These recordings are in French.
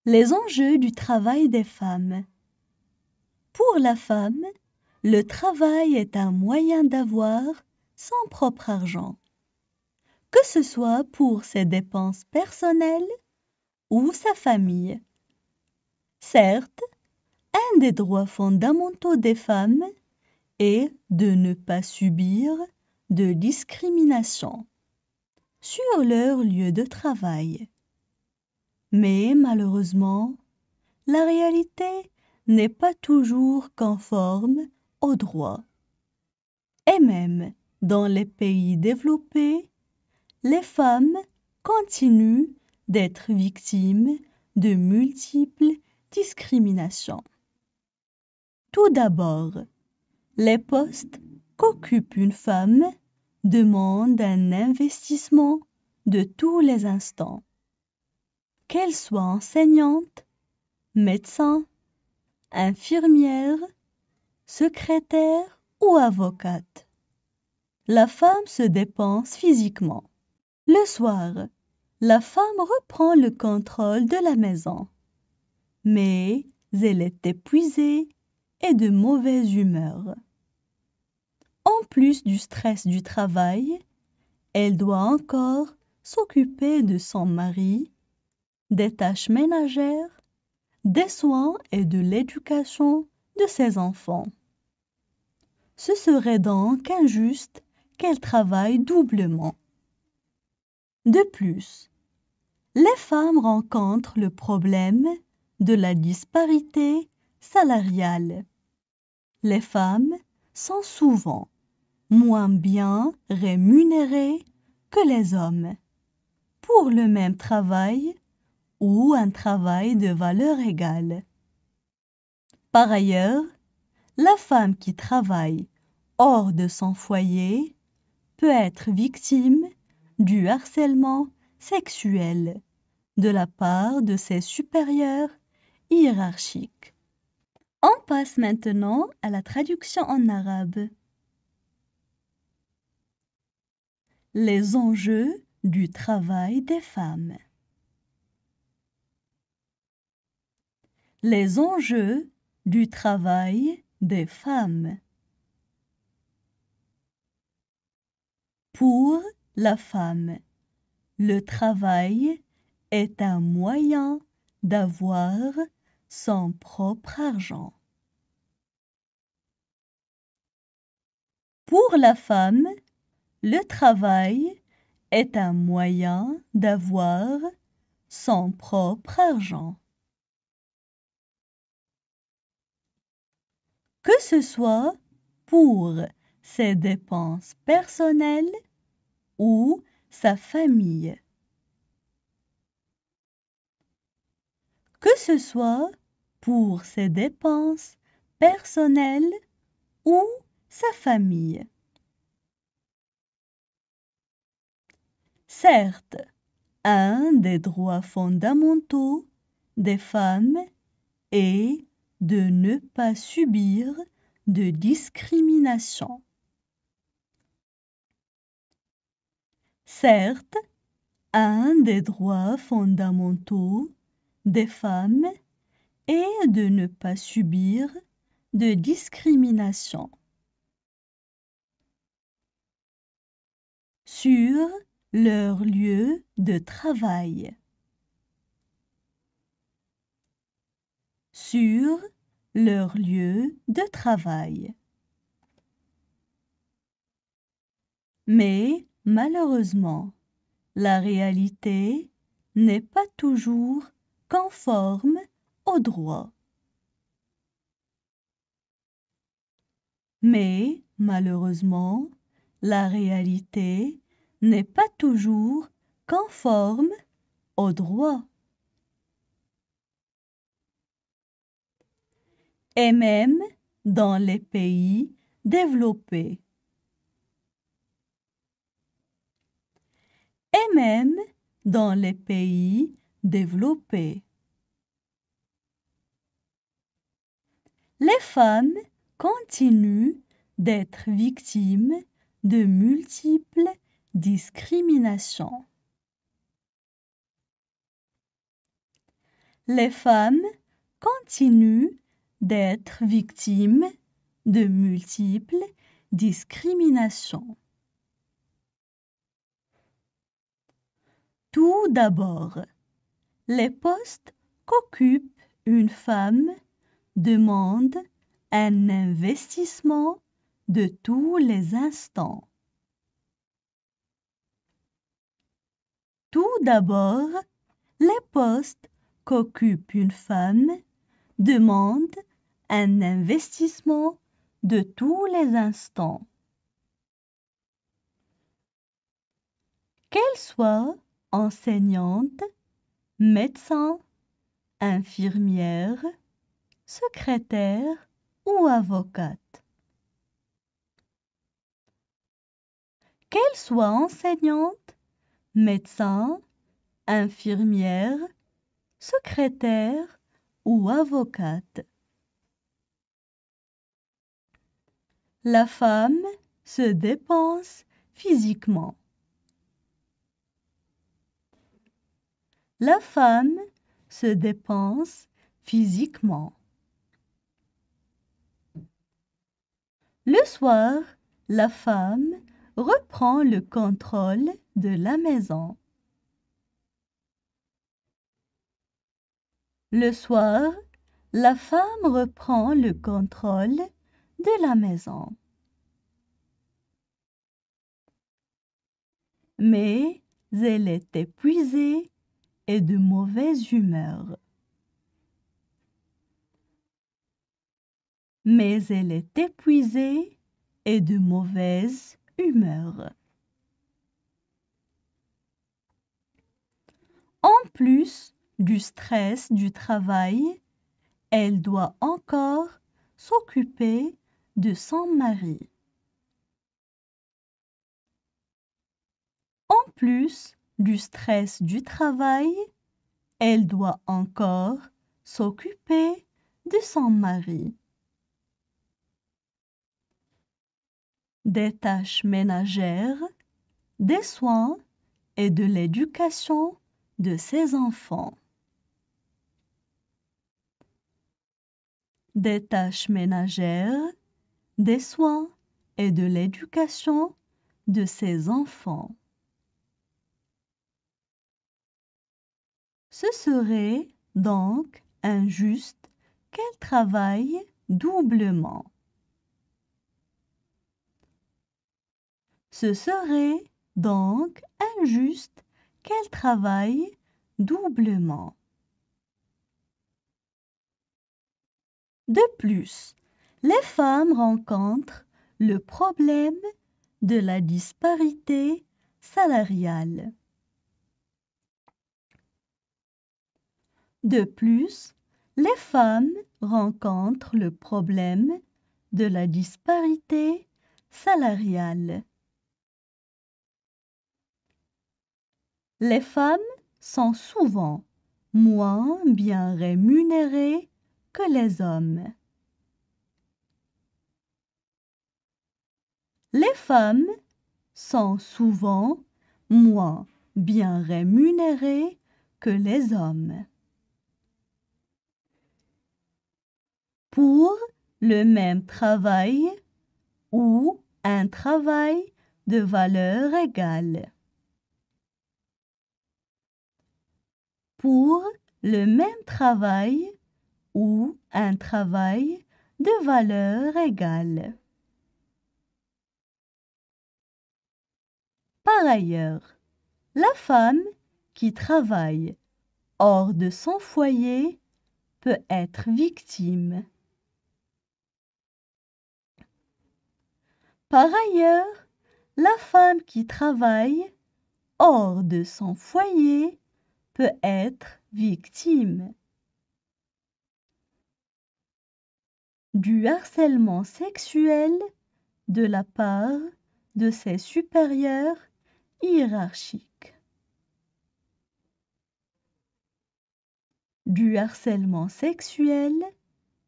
Les enjeux du travail des femmes. Pour la femme, le travail est un moyen d'avoir son propre argent, que ce soit pour ses dépenses personnelles ou sa famille. Certes, un des droits fondamentaux des femmes est de ne pas subir de discrimination sur leur lieu de travail. Mais malheureusement, la réalité n'est pas toujours conforme aux droits. Et même dans les pays développés, les femmes continuent d'être victimes de multiples discriminations. Tout d'abord, les postes qu'occupe une femme demandent un investissement de tous les instants. Qu'elle soit enseignante, médecin, infirmière, secrétaire ou avocate. La femme se dépense physiquement. Le soir, la femme reprend le contrôle de la maison. Mais elle est épuisée et de mauvaise humeur. En plus du stress du travail, elle doit encore s'occuper de son mari, des tâches ménagères, des soins et de l'éducation de ses enfants. Ce serait donc injuste qu'elle travaille doublement. De plus, les femmes rencontrent le problème de la disparité salariale. Les femmes sont souvent moins bien rémunérées que les hommes pour le même travail ou un travail de valeur égale. Par ailleurs, la femme qui travaille hors de son foyer peut être victime du harcèlement sexuel de la part de ses supérieurs hiérarchiques. On passe maintenant à la traduction en arabe. Les enjeux du travail des femmes. Les enjeux du travail des femmes. Pour la femme, le travail est un moyen d'avoir son propre argent. Pour la femme, le travail est un moyen d'avoir son propre argent. Que ce soit pour ses dépenses personnelles ou sa famille. Que ce soit pour ses dépenses personnelles ou sa famille. Certes, un des droits fondamentaux des femmes est de ne pas subir de discrimination. Certes, un des droits fondamentaux des femmes est de ne pas subir de discrimination. Sur leur lieu de travail. Sur leur lieu de travail. Mais malheureusement, la réalité n'est pas toujours conforme au droit. Mais malheureusement, la réalité n'est pas toujours conforme au droit. Et même dans les pays développés. Et même dans les pays développés. Les femmes continuent d'être victimes de multiples discriminations. les femmes continuent d'être victimes de multiples discriminations. Tout d'abord, les postes qu'occupe une femme demandent un investissement de tous les instants. Tout d'abord, les postes qu'occupe une femme demandent un investissement de tous les instants. Qu'elle soit enseignante, médecin, infirmière, secrétaire ou avocate. Qu'elle soit enseignante, médecin, infirmière, secrétaire ou avocate. La femme se dépense physiquement. La femme se dépense physiquement. Le soir, la femme reprend le contrôle de la maison. Le soir, la femme reprend le contrôle de la maison. Mais elle est épuisée et de mauvaise humeur. Mais elle est épuisée et de mauvaise humeur. En plus du stress du travail, elle doit encore s'occuper de son mari. En plus du stress du travail, elle doit encore s'occuper de son mari. Des tâches ménagères, des soins et de l'éducation de ses enfants. Des tâches ménagères, des soins et de l'éducation de ses enfants. Ce serait donc injuste qu'elle travaille doublement. Ce serait donc injuste qu'elle travaille doublement. De plus, les femmes rencontrent le problème de la disparité salariale. De plus, les femmes rencontrent le problème de la disparité salariale. Les femmes sont souvent moins bien rémunérées que les hommes. Les femmes sont souvent moins bien rémunérées que les hommes. Pour le même travail ou un travail de valeur égale. Pour le même travail ou un travail de valeur égale. Par ailleurs, la femme qui travaille hors de son foyer peut être victime. Par ailleurs, la femme qui travaille hors de son foyer peut être victime du harcèlement sexuel de la part de ses supérieurs hiérarchiques. Du harcèlement sexuel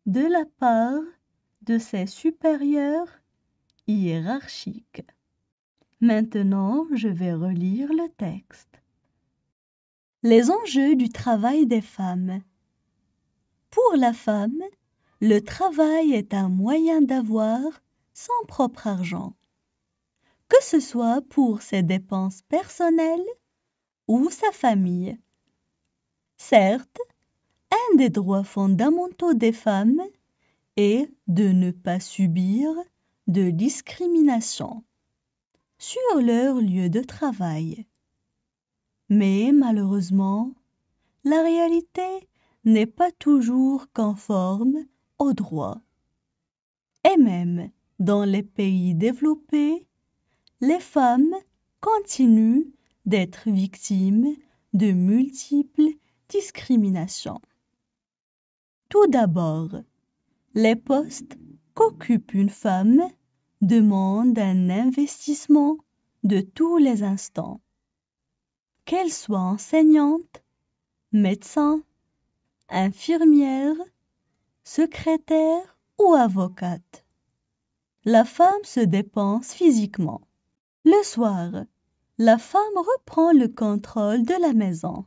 de la part de ses supérieurs hiérarchiques. Maintenant, je vais relire le texte. Les enjeux du travail des femmes. Pour la femme, le travail est un moyen d'avoir son propre argent, que ce soit pour ses dépenses personnelles ou sa famille. Certes, un des droits fondamentaux des femmes est de ne pas subir de discrimination sur leur lieu de travail. Mais malheureusement, la réalité n'est pas toujours conforme aux droits. Et même dans les pays développés, les femmes continuent d'être victimes de multiples discriminations. Tout d'abord, les postes qu'occupe une femme demandent un investissement de tous les instants. Qu'elle soit enseignante, médecin, infirmière, secrétaire ou avocate. La femme se dépense physiquement. Le soir, la femme reprend le contrôle de la maison.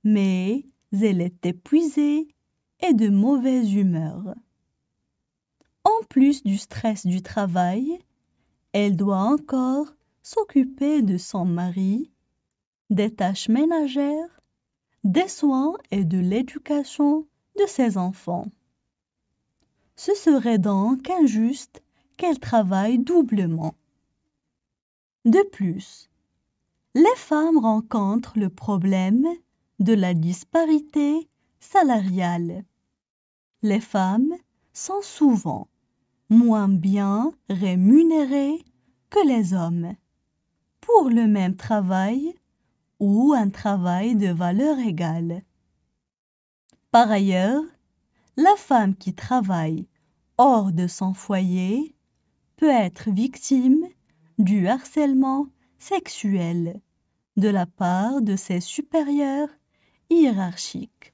Mais elle est épuisée et de mauvaise humeur. En plus du stress du travail, elle doit encore s'occuper de son mari, des tâches ménagères, des soins et de l'éducation de ses enfants. Ce serait donc injuste qu'elle travaille doublement. De plus, les femmes rencontrent le problème de la disparité salariale. Les femmes sont souvent moins bien rémunérées que les hommes pour le même travail ou un travail de valeur égale. Par ailleurs, la femme qui travaille hors de son foyer peut être victime du harcèlement sexuel de la part de ses supérieurs hiérarchiques.